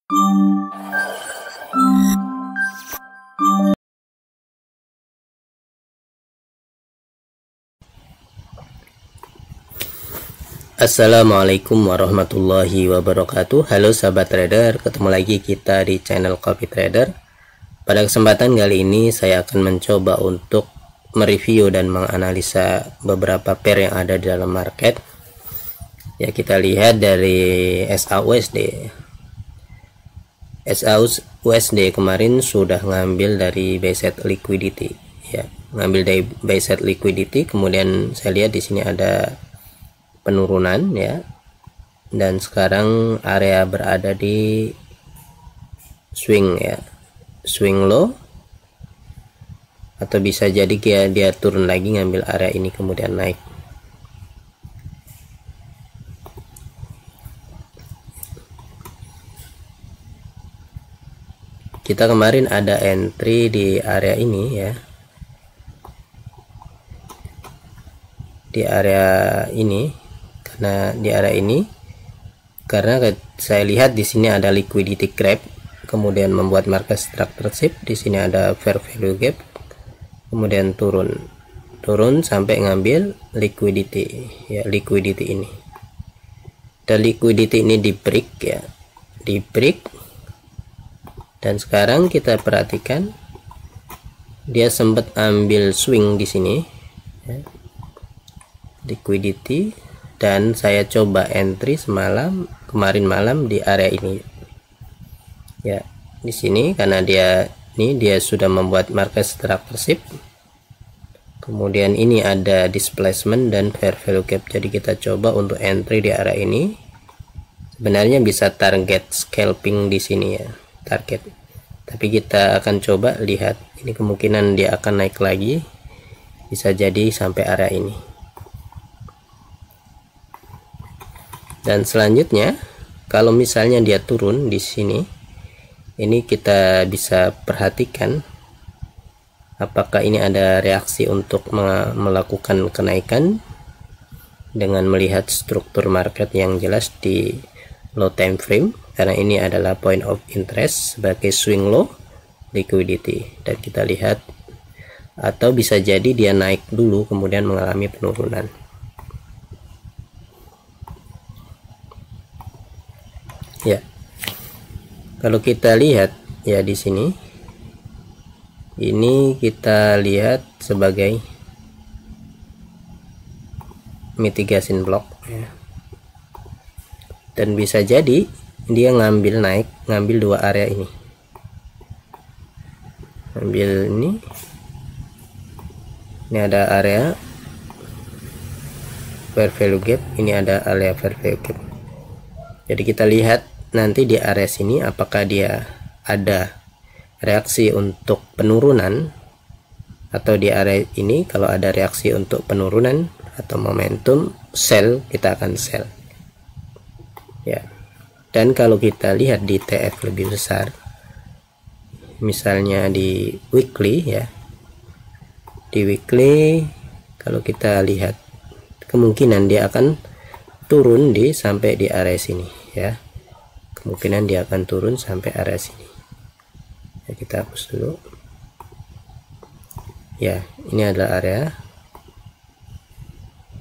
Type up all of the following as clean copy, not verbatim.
Assalamualaikum warahmatullahi wabarakatuh. Halo sahabat trader, ketemu lagi kita di channel Copy Trader. Pada kesempatan kali ini saya akan mencoba untuk mereview dan menganalisa beberapa pair yang ada di dalam market. Ya, kita lihat dari SAUSD. SAUSD kemarin sudah ngambil dari buy side liquidity, ya, ngambil dari buy side liquidity. Kemudian saya lihat di sini ada penurunan, ya, dan sekarang area berada di swing, ya, swing low, atau bisa jadi dia turun lagi ngambil area ini kemudian naik. Kita kemarin ada entry di area ini, ya, di area ini. Karena di area ini, karena saya lihat di sini ada liquidity grab, kemudian membuat market structure. Di sini ada fair value gap, kemudian turun sampai ngambil liquidity, ya, liquidity ini. Dan liquidity ini di break, ya, di break. Dan sekarang kita perhatikan dia sempat ambil swing di sini, ya, liquidity. Dan saya coba entry kemarin malam di area ini, ya, di sini, karena dia sudah membuat market structure. Kemudian ini ada displacement dan fair value gap, jadi kita coba untuk entry di area ini. Sebenarnya bisa target scalping di sini, ya, target, tapi kita akan coba lihat. Ini kemungkinan dia akan naik lagi, bisa jadi sampai area ini. Dan selanjutnya, kalau misalnya dia turun di sini, ini kita bisa perhatikan apakah ini ada reaksi untuk melakukan kenaikan dengan melihat struktur market yang jelas di low time frame, karena ini adalah point of interest sebagai swing low liquidity. Dan kita lihat, atau bisa jadi dia naik dulu kemudian mengalami penurunan. Ya, kalau kita lihat, ya, di sini ini kita lihat sebagai mitigation block, ya. Dan bisa jadi dia ngambil dua area ini, ambil ini ada area fair value gap, ini ada area fair value gap. Jadi kita lihat nanti di area sini apakah dia ada reaksi untuk penurunan, atau di area ini kalau ada reaksi untuk penurunan atau momentum sell, kita akan sell, ya. Dan kalau kita lihat di TF lebih besar, misalnya di weekly, ya, di weekly kalau kita lihat kemungkinan dia akan turun sampai di area sini, ya, kemungkinan dia akan turun sampai area sini, ya. Kita hapus dulu, ya, ini adalah area,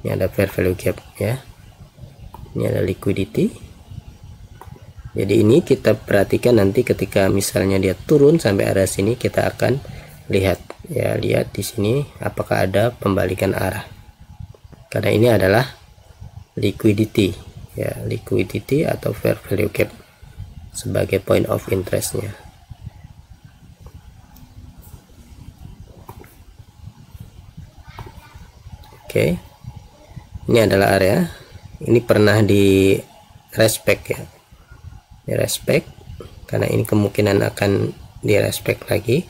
ini ada fair value gap, ya, ini ada liquidity. Jadi ini kita perhatikan nanti ketika misalnya dia turun sampai area sini, kita akan lihat, ya, lihat di sini apakah ada pembalikan arah, karena ini adalah liquidity, ya, liquidity atau fair value gap sebagai point of interestnya. Oke, ini adalah area, ini pernah di respect, ya, di respect, karena ini kemungkinan akan di respect lagi,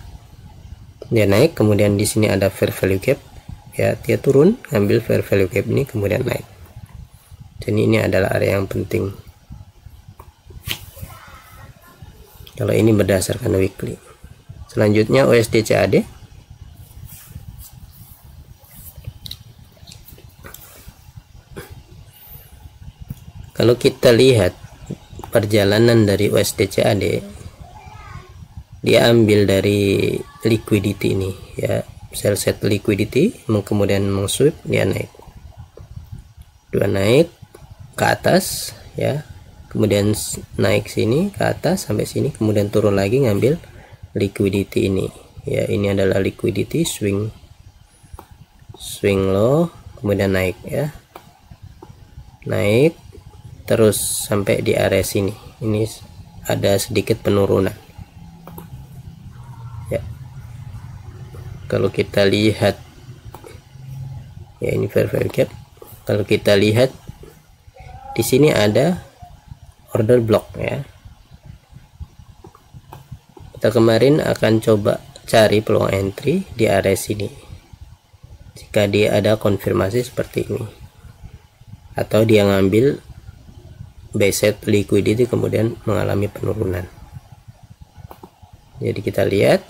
dia naik, kemudian di sini ada fair value gap, ya, dia turun ambil fair value gap ini kemudian naik. Jadi ini adalah area yang penting kalau ini berdasarkan weekly. Selanjutnya USD CAD. Kalau kita lihat perjalanan dari USD CAD dia ambil dari liquidity ini ya, sell set liquidity, kemudian mengsweep, dia naik ke atas ya, kemudian naik sini ke atas sampai sini, kemudian turun lagi ngambil liquidity ini ya. Ini adalah liquidity swing low, kemudian naik ya, naik terus sampai di area sini. Ini ada sedikit penurunan ya. Kalau kita lihat ya, ini fair value gap. Kalau kita lihat di sini ada order block ya. Kita kemarin akan coba cari peluang entry di area sini jika dia ada konfirmasi seperti ini, atau dia ngambil buy set liquidity kemudian mengalami penurunan. Jadi kita lihat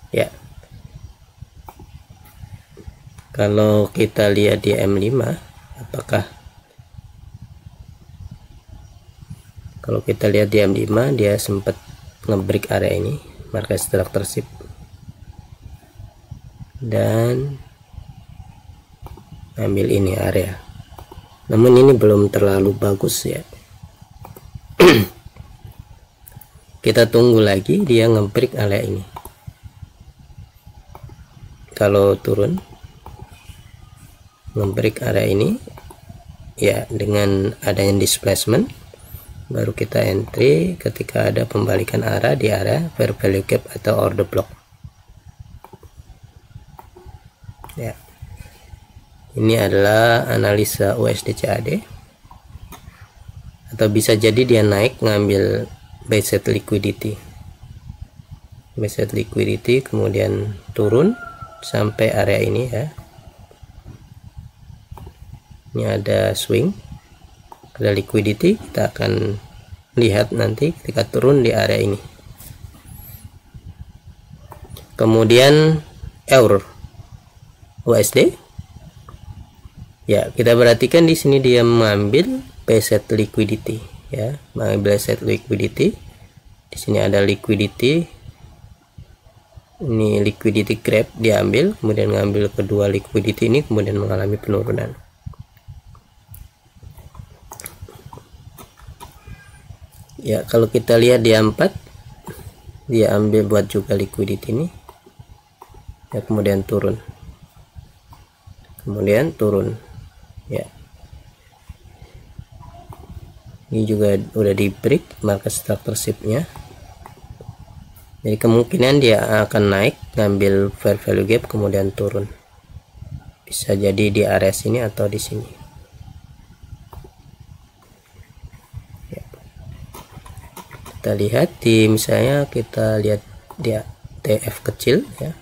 ya, kalau kita lihat di M5 apakah, kalau kita lihat di M5 dia sempat ngebreak area ini, market structure shift, dan ambil ini area, namun ini belum terlalu bagus ya. Kita tunggu lagi dia ngebreak area ini. Kalau turun ngebreak area ini ya, dengan adanya displacement baru kita entry ketika ada pembalikan arah di area fair value gap atau order block ya. Ini adalah analisa USD CAD, atau bisa jadi dia naik ngambil buy set liquidity, kemudian turun sampai area ini ya. Ini ada swing, ada liquidity, kita akan lihat nanti ketika turun di area ini. Kemudian EUR USD ya, kita perhatikan di sini dia mengambil buy set liquidity ya, mengambil set liquidity. Di sini ada liquidity, ini liquidity grab dia ambil, kemudian ngambil kedua liquidity ini, kemudian mengalami penurunan. Ya, kalau kita lihat di 4 dia ambil buat juga liquidity ini ya, kemudian turun ya. Ini juga udah di break market structure shift-nya, jadi kemungkinan dia akan naik ngambil fair value gap kemudian turun, bisa jadi di area sini atau di sini. Kita lihat di, misalnya kita lihat dia TF kecil ya,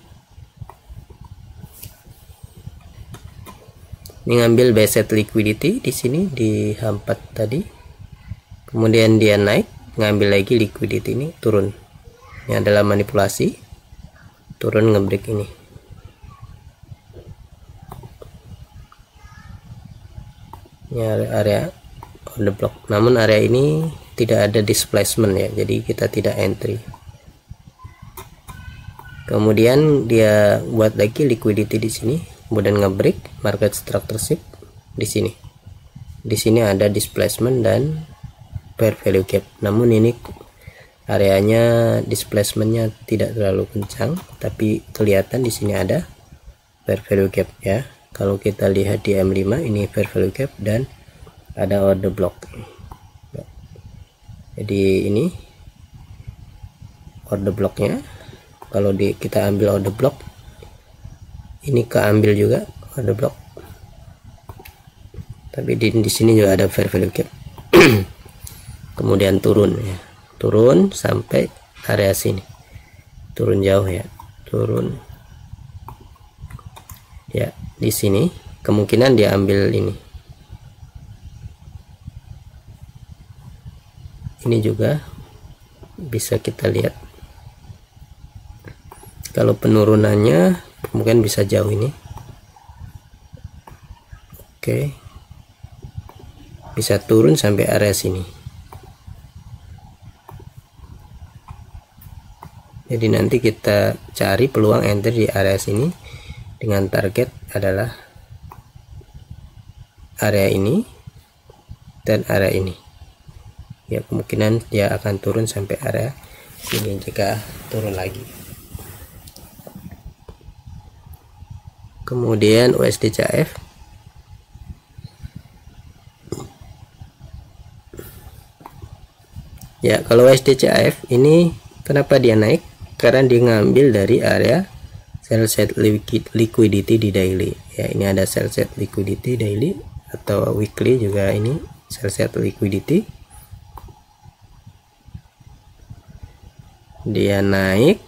ini ngambil buy set liquidity di sini di H4 tadi, kemudian dia naik ngambil lagi liquidity ini, turun. Ini adalah manipulasi, turun ngebreak ini. Ini area order block, namun area ini tidak ada displacement ya, jadi kita tidak entry. Kemudian dia buat lagi liquidity di sini, kemudian ngebreak market structure shift di sini. Di sini ada displacement dan fair value gap, namun ini areanya displacementnya tidak terlalu kencang, tapi kelihatan di sini ada fair value gap ya. Kalau kita lihat di M5 ini fair value gap dan ada order block. Jadi ini order blocknya, kalau kita ambil order block ini keambil juga order block, tapi di sini juga ada fair value gap. Kemudian turun ya, turun sampai area sini, turun jauh ya, turun ya. Di sini kemungkinan dia ambil ini juga bisa kita lihat. Kalau penurunannya mungkin bisa jauh ini. Oke. bisa turun sampai area sini. Jadi nanti kita cari peluang entry di area sini dengan target adalah area ini dan area ini. Ya, kemungkinan dia akan turun sampai area sini jika turun lagi. Kemudian USD CHF. Ya, kalau USD CHF ini kenapa dia naik? Karena dia ngambil dari area sell set liquidity di daily. Ya, ini ada sell set liquidity daily atau weekly juga, ini sell set liquidity. Dia naik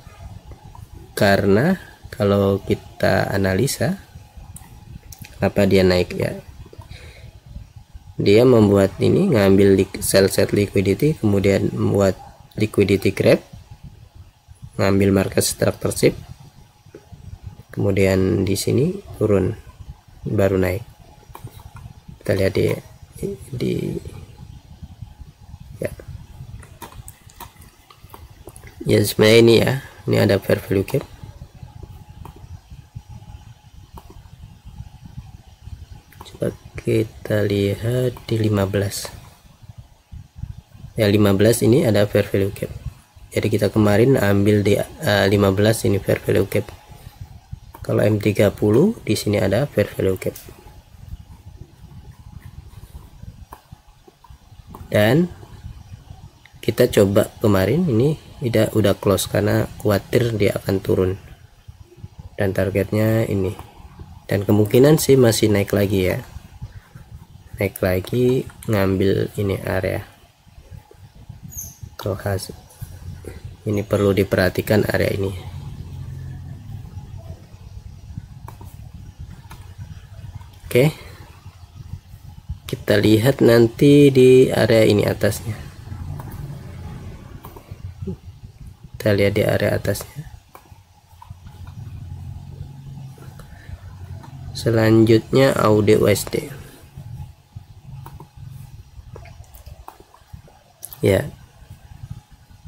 karena kalau kita analisa kenapa dia naik, ya, dia membuat ini ngambil sell set liquidity, kemudian membuat liquidity grab, ngambil market structure shift, kemudian di sini turun baru naik. Kita lihat ya sebenarnya ini ya, ini ada fair value gap. Coba kita lihat di 15 ya, 15 ini ada fair value gap. Jadi kita kemarin ambil di 15 ini fair value gap. Kalau M30 di sini ada fair value gap. Dan kita coba kemarin ini udah close karena khawatir dia akan turun, dan targetnya ini, dan kemungkinan sih masih naik lagi ya, naik lagi ngambil ini area. Kalau hasil ini perlu diperhatikan area ini. Oke, kita lihat nanti di area ini atasnya. Kita lihat di area atasnya. Selanjutnya AUD USD. Ya,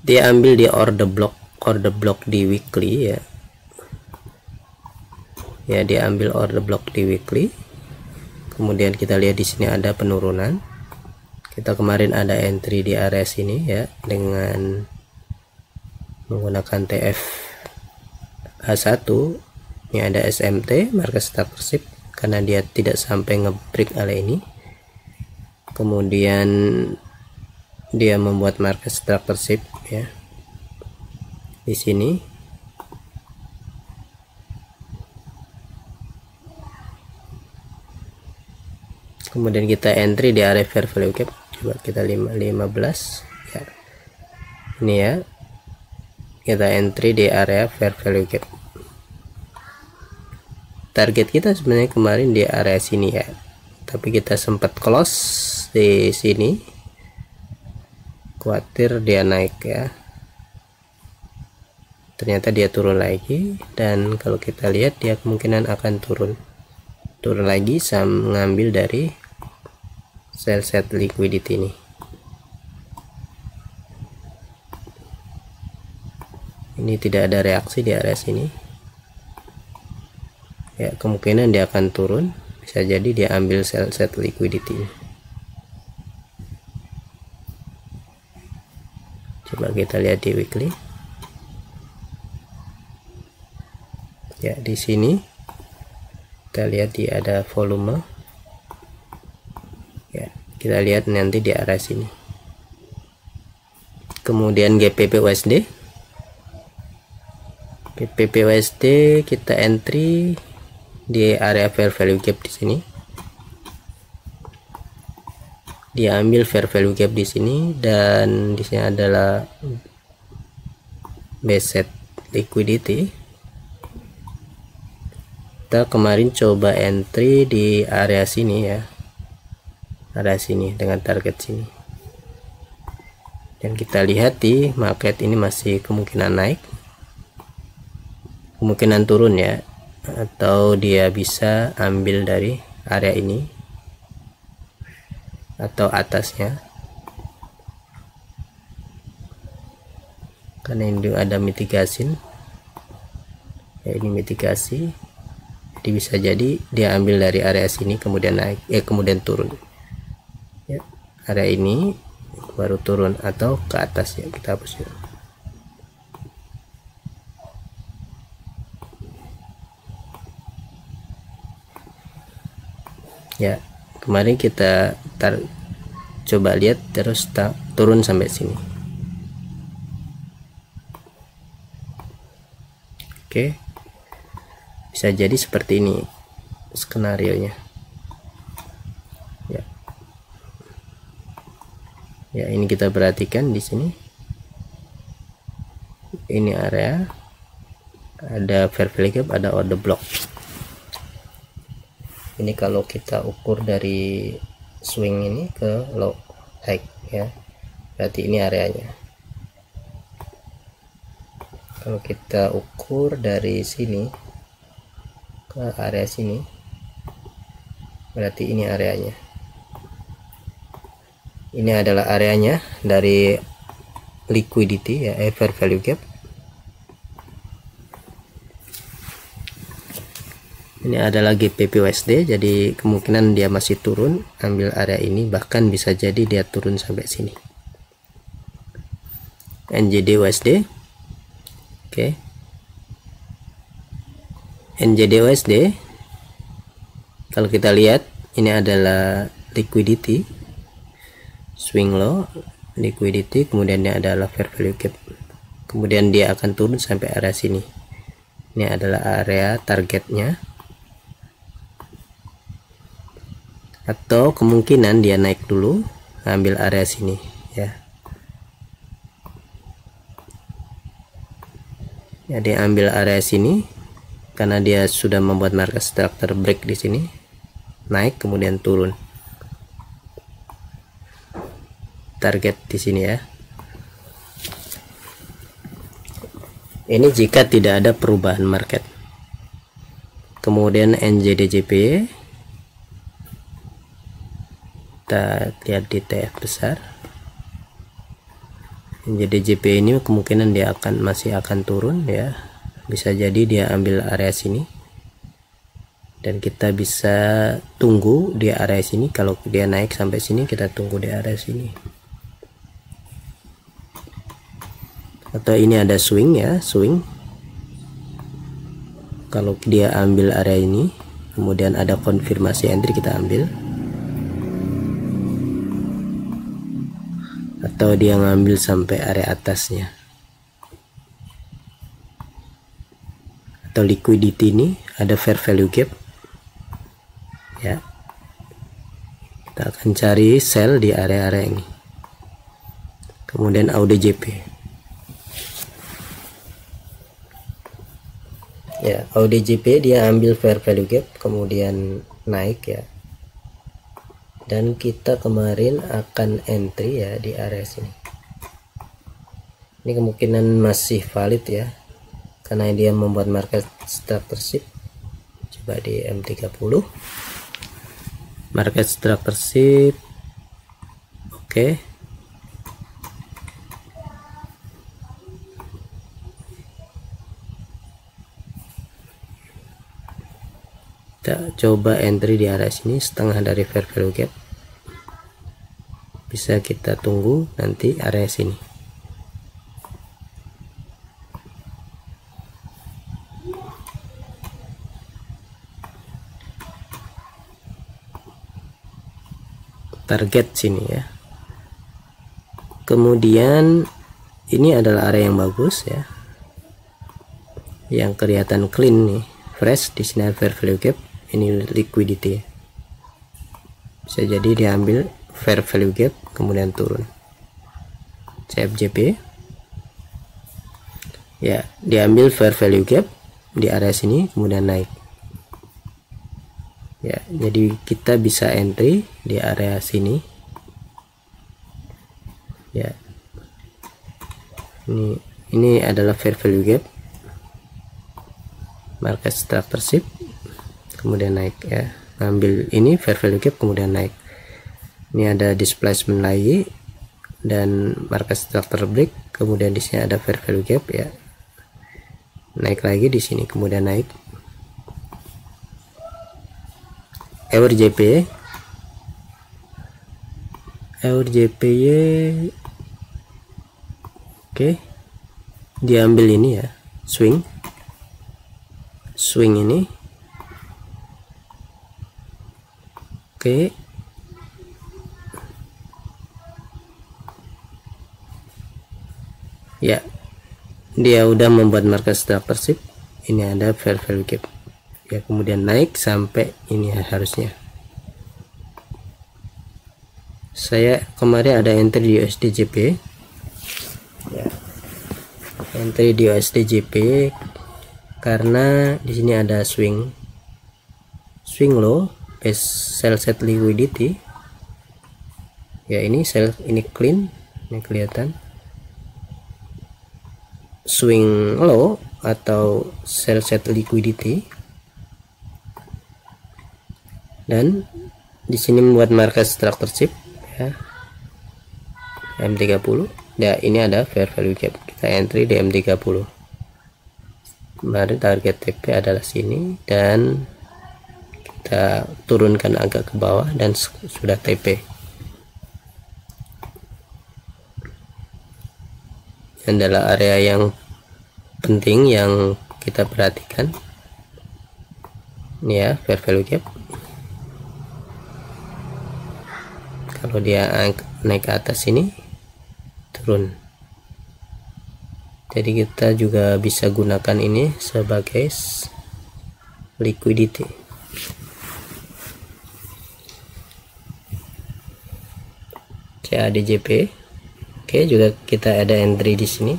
dia ambil di order block di weekly ya. Ya, dia ambil order block di weekly. Kemudian kita lihat di sini ada penurunan. Kita kemarin ada entry di area sini ya, dengan menggunakan TF H1. Ini ada SMT, market structure shift, karena dia tidak sampai ngebreak area ini. Kemudian dia membuat market structure shift ya di sini. Kemudian kita entry di area fair value gap. Coba kita 15 ya. Ini ya, kita entry di area fair value gap. Target kita sebenarnya kemarin di area sini ya, tapi kita sempat close di sini, khawatir dia naik ya. Ternyata dia turun lagi, dan kalau kita lihat dia kemungkinan akan turun lagi, ngambil dari sell set liquidity ini. Ini tidak ada reaksi di area sini ya, kemungkinan dia akan turun, bisa jadi dia ambil sell set liquidity ini. Coba kita lihat di weekly ya. Di sini kita lihat dia ada volume ya, kita lihat nanti di area sini. Kemudian GBP USD kita entry di area fair value gap di sini. Dia ambil fair value gap di sini, dan di sini adalah base set liquidity. Kita kemarin coba entry di area sini ya, area sini dengan target sini, dan kita lihat di market ini masih kemungkinan naik, kemungkinan turun ya, atau dia bisa ambil dari area ini atau atasnya, karena ini ada mitigasi ya, ini mitigasi, jadi bisa jadi dia ambil dari area sini kemudian naik kemudian turun ya, area ini baru turun atau ke atas ya, kita hapus ya. Ya, kemarin kita coba lihat terus turun sampai sini. Oke, bisa jadi seperti ini skenario nya ya. Ya, ini kita perhatikan di sini, ini area ada fair value gap, ada order block. Ini kalau kita ukur dari swing ini ke low high ya, berarti ini areanya. Kalau kita ukur dari sini ke area sini, berarti ini areanya. Ini adalah areanya dari liquidity ya, fair value gap. Ini adalah GPP USD, jadi kemungkinan dia masih turun, ambil area ini, bahkan bisa jadi dia turun sampai sini. NZD USD, oke. NZD USD, kalau kita lihat ini adalah liquidity, swing low, liquidity, kemudian ini adalah fair value gap, kemudian dia akan turun sampai area sini. Ini adalah area targetnya, atau kemungkinan dia naik dulu, ambil area sini ya. Jadi ambil area sini karena dia sudah membuat market structure break di sini, naik kemudian turun. Target di sini ya. Ini jika tidak ada perubahan market. Kemudian NZD-JP, kita lihat di TF besar. Jadi JP ini kemungkinan dia masih akan turun ya, bisa jadi dia ambil area sini dan kita bisa tunggu di area sini. Kalau dia naik sampai sini, kita tunggu di area sini. Atau ini ada swing ya, swing. Kalau dia ambil area ini kemudian ada konfirmasi entry, kita ambil. Atau dia ngambil sampai area atasnya, atau liquidity ini ada fair value gap ya, kita akan cari sell di area-area ini. Kemudian AUDJP ya, AUDJP dia ambil fair value gap kemudian naik ya, dan kita kemarin akan entry ya di area sini. Ini kemungkinan masih valid ya, karena dia membuat market structure shift. Coba di M30 market structure shift, oke. Kita coba entry di area sini, setengah dari fair value gap. Bisa kita tunggu nanti area sini. Target sini ya. Kemudian ini adalah area yang bagus ya, yang kelihatan clean nih, fresh. Di sini fair value gap, ini liquidity. Bisa jadi diambil fair value gap kemudian turun. CFJP ya, diambil fair value gap di area sini kemudian naik ya. Jadi kita bisa entry di area sini ya. Ini adalah fair value gap, market structure shift, kemudian naik ya, ngambil ini fair value gap kemudian naik. Ini ada displacement lagi dan market structure break, kemudian di sini ada fair value gap ya. Naik lagi di sini, kemudian naik. Our JPY oke, diambil ini ya, swing ini. Oke, ya, dia udah membuat market structure shift. Ini ada fair value gap ya, kemudian naik sampai ini harusnya. Saya kemarin ada entry di USD JPY ya, entry di USD JPY karena di sini ada swing low, sell set liquidity ya. Ini sell, ini clean, ini kelihatan swing low atau sell set liquidity, dan di sini membuat market structure shift ya, M30 ya. Ini ada fair value gap, kita entry di M30. Kemarin target TP adalah sini dan kita turunkan agak ke bawah dan sudah TP. Ini adalah area yang penting yang kita perhatikan. Ini ya, fair value gap. Kalau dia naik ke atas ini, turun. Jadi kita juga bisa gunakan ini sebagai liquidity. CADJP. Oke, juga kita ada entry di sini.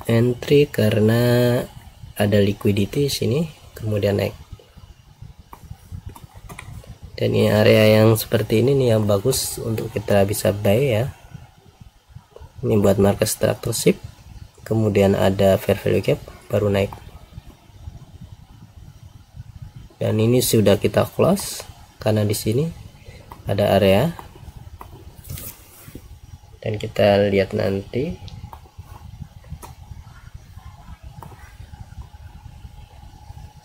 Entry karena ada liquidity sini, kemudian naik. Dan ini area yang seperti ini nih yang bagus untuk kita bisa buy ya. Ini buat market structure shift, kemudian ada fair value gap, baru naik. Dan ini sudah kita close karena di sini ada area. Dan kita lihat nanti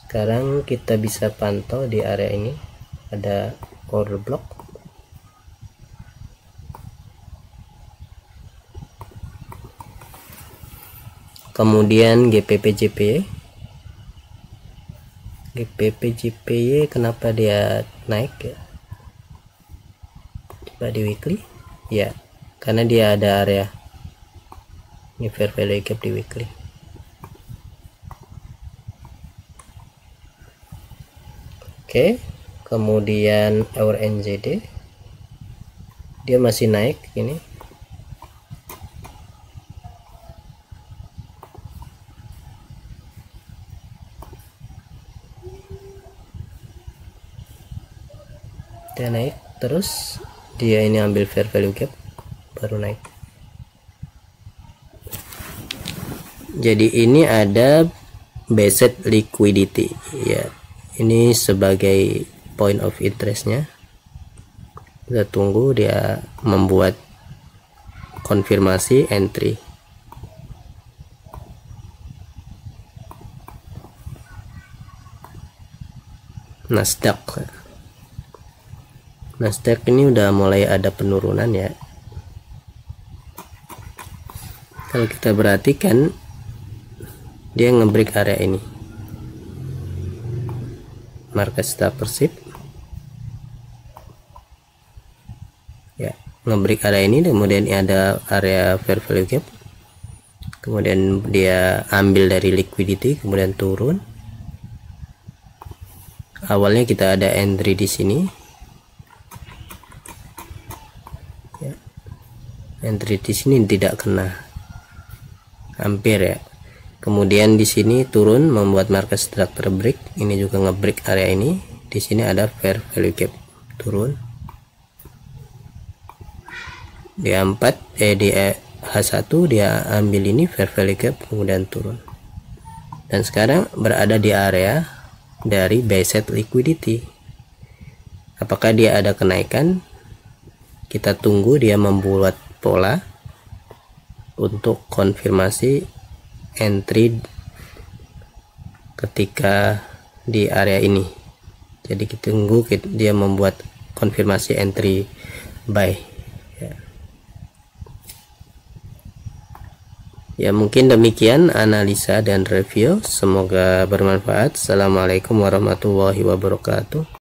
sekarang kita bisa pantau di area ini ada order block, kemudian GPP JPY kenapa dia naik ya, coba di weekly ya, karena dia ada area ini fair value gap di weekly. Oke, kemudian our NZD dia masih naik ini. Dia naik terus, dia ini ambil fair value gap baru naik. Jadi ini ada based liquidity ya, ini sebagai point of interestnya. Kita tunggu dia membuat konfirmasi entry. Nasdaq ini udah mulai ada penurunan ya. Kalau kita perhatikan dia ngebreak area ini, market structure shift ya, ngebreak area ini, kemudian ada area fair value gap, kemudian dia ambil dari liquidity, kemudian turun. Awalnya kita ada entry di sini ya, entry di sini tidak kena, hampir ya. Kemudian di sini turun membuat market structure break, ini juga ngebreak area ini. Di sini ada fair value gap, turun. Di H1 dia ambil ini fair value gap, kemudian turun. Dan sekarang berada di area dari buy side liquidity. apakah dia ada kenaikan. Kita tunggu dia membuat pola untuk konfirmasi entry ketika di area ini. Jadi kita tunggu dia membuat konfirmasi entry buy ya. Ya, mungkin demikian analisa dan review, semoga bermanfaat. Assalamualaikum warahmatullahi wabarakatuh.